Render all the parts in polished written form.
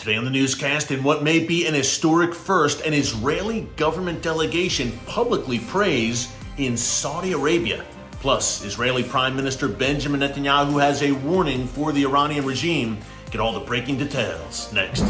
Today on the newscast, in what may be an historic first, an Israeli government delegation publicly prays in Saudi Arabia. Plus, Israeli Prime Minister Benjamin Netanyahu has a warning for the Iranian regime. Get all the breaking details next.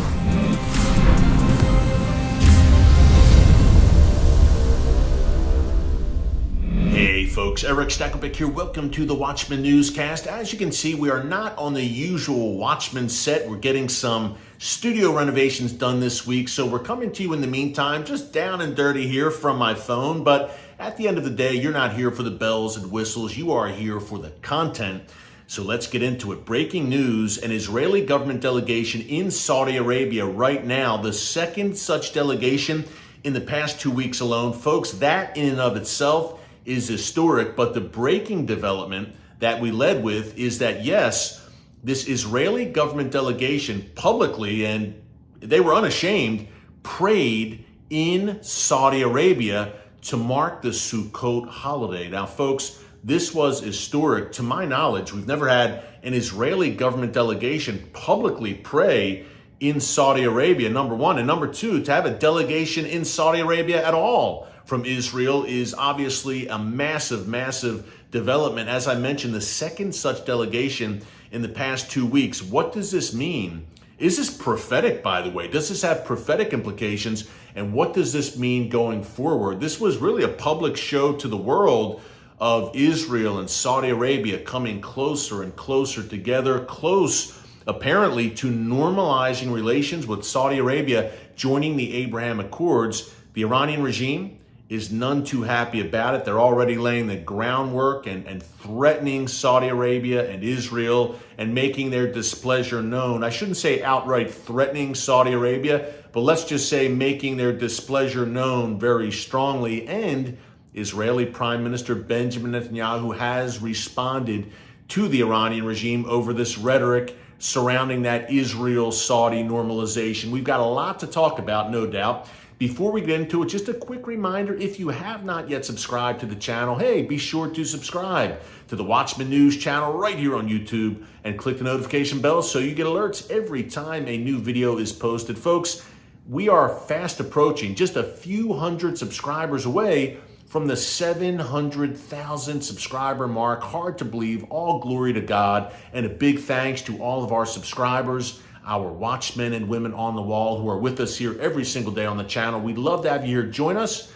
Hey folks, Erick Stakelbeck here. Welcome to the Watchman Newscast. As you can see, we are not on the usual Watchman set. We're getting some studio renovations done this week, so we're coming to you in the meantime, just down and dirty here from my phone. But at the end of the day, you're not here for the bells and whistles. You are here for the content. So let's get into it. Breaking news, an Israeli government delegation in Saudi Arabia right now, the second such delegation in the past 2 weeks alone. Folks, that in and of itself is historic, but the breaking development that we led with is that, yes, this Israeli government delegation publicly, and they were unashamed, prayed in Saudi Arabia to mark the Sukkot holiday. Now, folks, this was historic. To my knowledge, we've never had an Israeli government delegation publicly pray in Saudi Arabia, number one. And number two, to have a delegation in Saudi Arabia at all from Israel is obviously a massive, massive development. As I mentioned, the second such delegation in the past 2 weeks. What does this mean? Is this prophetic, by the way? Does this have prophetic implications? And what does this mean going forward? This was really a public show to the world of Israel and Saudi Arabia coming closer and closer together, close apparently to normalizing relations with Saudi Arabia joining the Abraham Accords. The Iranian regime is none too happy about it. They're already laying the groundwork and threatening Saudi Arabia and Israel and making their displeasure known. I shouldn't say outright threatening Saudi Arabia, but let's just say making their displeasure known very strongly. And Israeli Prime Minister Benjamin Netanyahu has responded to the Iranian regime over this rhetoric surrounding that Israel-Saudi normalization. We've got a lot to talk about, no doubt. Before we get into it, just a quick reminder, if you have not yet subscribed to the channel, hey, be sure to subscribe to the Watchman News channel right here on YouTube and click the notification bell so you get alerts every time a new video is posted. Folks, we are fast approaching, just a few hundred subscribers away from the 700,000 subscriber mark. Hard to believe. All glory to God, and a big thanks to all of our subscribers, our watchmen and women on the wall who are with us here every single day on the channel. We'd love to have you here. Join us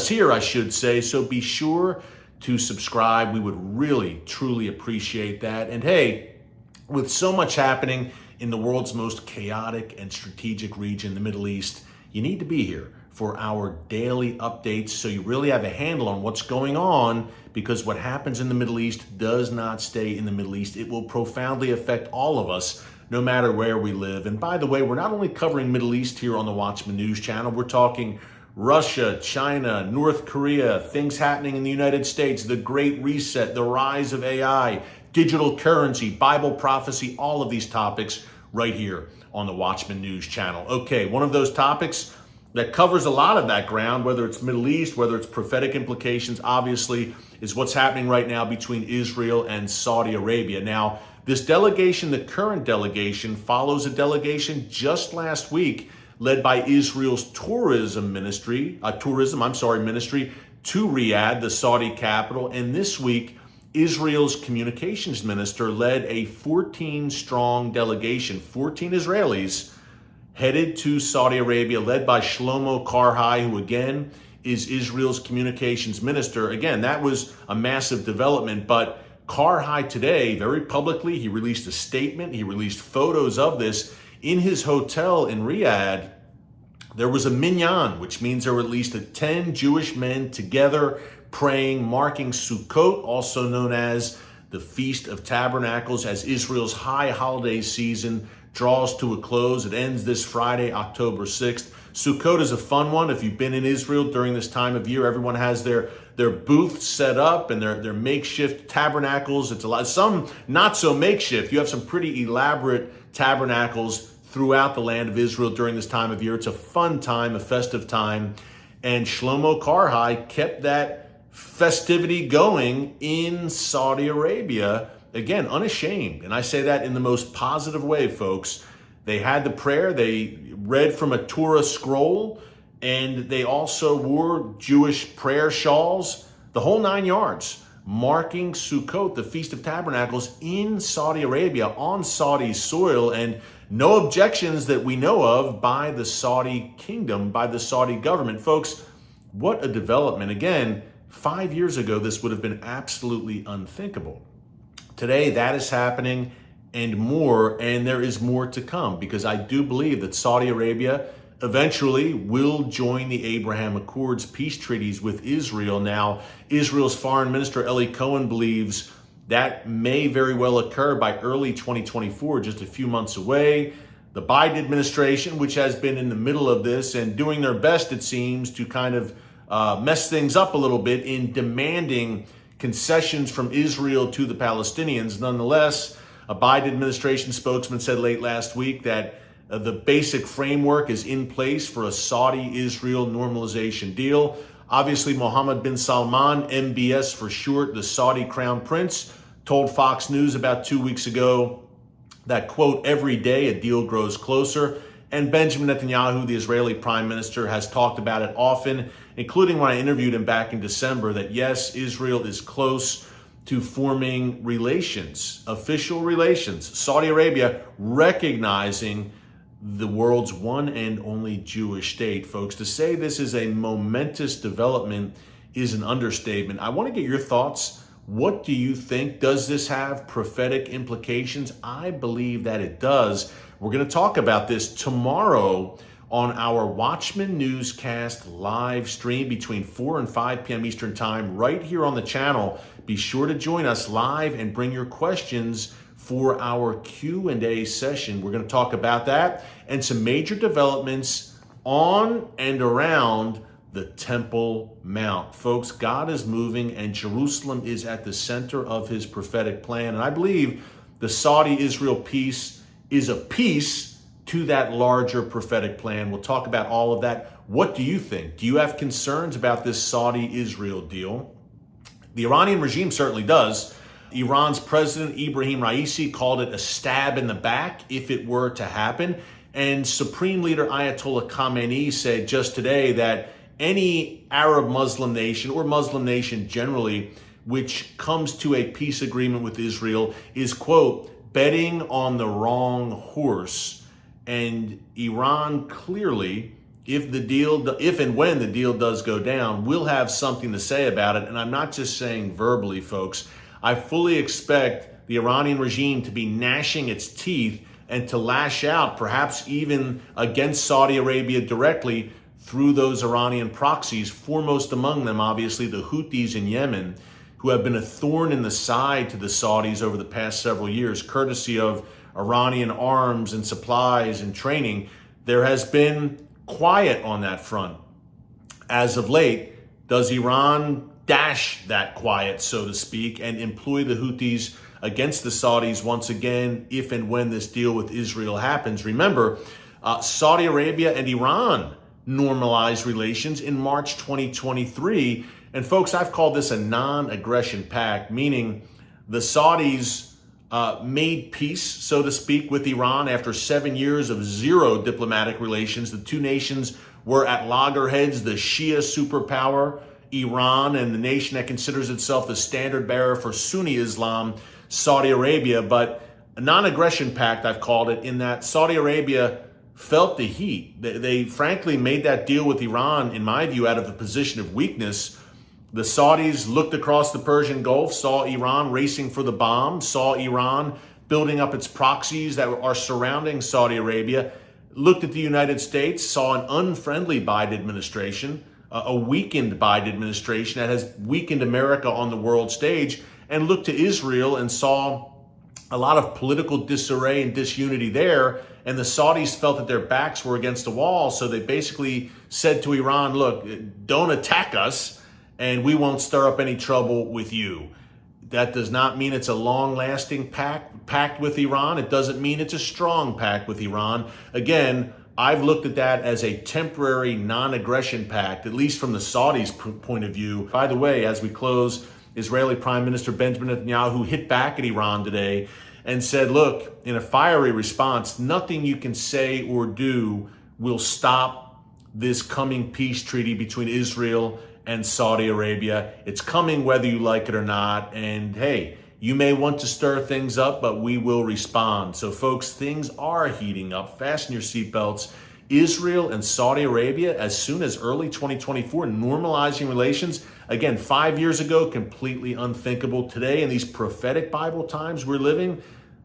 here, I should say. So be sure to subscribe. We would really, truly appreciate that. And hey, with so much happening in the world's most chaotic and strategic region, the Middle East, you need to be here for our daily updates so you really have a handle on what's going on, because what happens in the Middle East does not stay in the Middle East. It will profoundly affect all of us, no matter where we live. And by the way, we're not only covering Middle East here on the Watchman News channel, we're talking Russia, China, North Korea, things happening in the United States, the Great Reset, the rise of AI, digital currency, Bible prophecy, all of these topics right here on the Watchman News channel. Okay, one of those topics that covers a lot of that ground, whether it's Middle East, whether it's prophetic implications, obviously, is what's happening right now between Israel and Saudi Arabia. Now, this delegation, the current delegation, follows a delegation just last week led by Israel's ministry to Riyadh, the Saudi capital. And this week, Israel's communications minister led a 14-strong delegation, 14 Israelis, headed to Saudi Arabia, led by Shlomo Karhi, who again is Israel's communications minister. Again, that was a massive development, but Karhi today, very publicly, he released a statement. He released photos of this in his hotel in Riyadh. There was a minyan, which means there were at least 10 Jewish men together praying, marking Sukkot, also known as the Feast of Tabernacles, as Israel's high holiday season draws to a close. It ends this Friday, October 6th. Sukkot is a fun one. If you've been in Israel during this time of year, everyone has their booths set up and their makeshift tabernacles. It's a lot, some not so makeshift. You have some pretty elaborate tabernacles throughout the land of Israel during this time of year. It's a fun time, a festive time. And Shlomo Karhi kept that festivity going in Saudi Arabia. Again, unashamed. And I say that in the most positive way, folks. They had the prayer, they read from a Torah scroll, and they also wore Jewish prayer shawls, the whole 9 yards, marking Sukkot, the Feast of Tabernacles, in Saudi Arabia, on Saudi soil, and no objections that we know of by the Saudi kingdom, by the Saudi government. Folks, what a development. Again, 5 years ago, this would have been absolutely unthinkable. Today, that is happening and more, and there is more to come, because I do believe that Saudi Arabia eventually will join the Abraham Accords peace treaties with Israel. Now, Israel's Foreign Minister Eli Cohen believes that may very well occur by early 2024, just a few months away. The Biden administration, which has been in the middle of this and doing their best, it seems, to kind of mess things up a little bit in demanding concessions from Israel to the Palestinians. Nonetheless, a Biden administration spokesman said late last week that the basic framework is in place for a Saudi-Israel normalization deal. Obviously, Mohammed bin Salman, MBS for short, the Saudi crown prince, told Fox News about 2 weeks ago that, quote, every day a deal grows closer. And Benjamin Netanyahu, the Israeli prime minister, has talked about it often, including when I interviewed him back in December, that yes, Israel is close to forming relations, official relations. Saudi Arabia recognizing the world's one and only Jewish state. Folks, to say this is a momentous development is an understatement. I want to get your thoughts. What do you think? Does this have prophetic implications? I believe that it does. We're going to talk about this tomorrow on our Watchman Newscast live stream between 4 and 5 p.m. Eastern Time right here on the channel. Be sure to join us live and bring your questions for our Q&A session. We're going to talk about that and some major developments on and around the Temple Mount. Folks, God is moving and Jerusalem is at the center of his prophetic plan. And I believe the Saudi-Israel peace is a piece to that larger prophetic plan. We'll talk about all of that. What do you think? Do you have concerns about this Saudi-Israel deal? The Iranian regime certainly does. Iran's president, Ibrahim Raisi, called it a stab in the back if it were to happen. And Supreme Leader Ayatollah Khamenei said just today that any Arab Muslim nation, or Muslim nation generally, which comes to a peace agreement with Israel is, quote, betting on the wrong horse. And Iran clearly, if and when the deal does go down, will have something to say about it. And I'm not just saying verbally, folks. I fully expect the Iranian regime to be gnashing its teeth and to lash out, perhaps even against Saudi Arabia directly through those Iranian proxies, foremost among them, obviously, the Houthis in Yemen, who have been a thorn in the side to the Saudis over the past several years, courtesy of Iranian arms and supplies and training. There has been quiet on that front. As of late, does Iran dash that quiet, so to speak, and employ the Houthis against the Saudis once again, if and when this deal with Israel happens? Remember, Saudi Arabia and Iran normalized relations in March 2023. And folks, I've called this a non-aggression pact, meaning the Saudis made peace, so to speak, with Iran after 7 years of zero diplomatic relations. The two nations were at loggerheads, the Shia superpower, Iran, and the nation that considers itself the standard bearer for Sunni Islam, Saudi Arabia. But a non-aggression pact, I've called it, in that Saudi Arabia felt the heat. They frankly made that deal with Iran, in my view, out of a position of weakness. The Saudis looked across the Persian Gulf, saw Iran racing for the bomb, saw Iran building up its proxies that are surrounding Saudi Arabia, looked at the United States, saw an unfriendly Biden administration, a weakened Biden administration that has weakened America on the world stage, and looked to Israel and saw a lot of political disarray and disunity there. And the Saudis felt that their backs were against the wall. So they basically said to Iran, look, don't attack us and we won't stir up any trouble with you. That does not mean it's a long-lasting pact with Iran. It doesn't mean it's a strong pact with Iran. Again, I've looked at that as a temporary non-aggression pact, at least from the Saudis' point of view. By the way, as we close, Israeli Prime Minister Benjamin Netanyahu hit back at Iran today and said, look, in a fiery response, nothing you can say or do will stop this coming peace treaty between Israel and Saudi Arabia. It's coming whether you like it or not. And hey, you may want to stir things up, but we will respond. So folks, things are heating up. Fasten your seatbelts. Israel and Saudi Arabia, as soon as early 2024, normalizing relations. Again, 5 years ago, completely unthinkable. Today, in these prophetic Bible times we're living,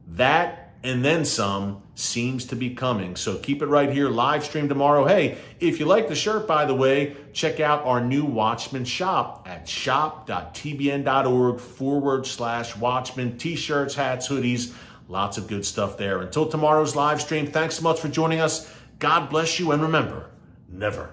that and then some seems to be coming. So keep it right here, live stream tomorrow. Hey, if you like the shirt, by the way, check out our new Watchman shop at shop.tbn.org/Watchman. T-shirts, hats, hoodies, lots of good stuff there. Until tomorrow's live stream, thanks so much for joining us. God bless you, and remember, never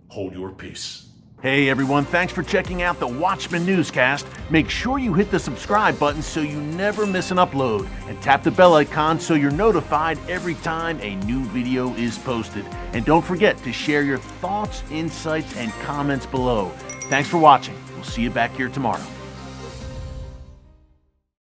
hold your peace. Hey everyone, thanks for checking out the Watchman Newscast. Make sure you hit the subscribe button so you never miss an upload, and tap the bell icon so you're notified every time a new video is posted. And don't forget to share your thoughts, insights, and comments below. Thanks for watching. We'll see you back here tomorrow.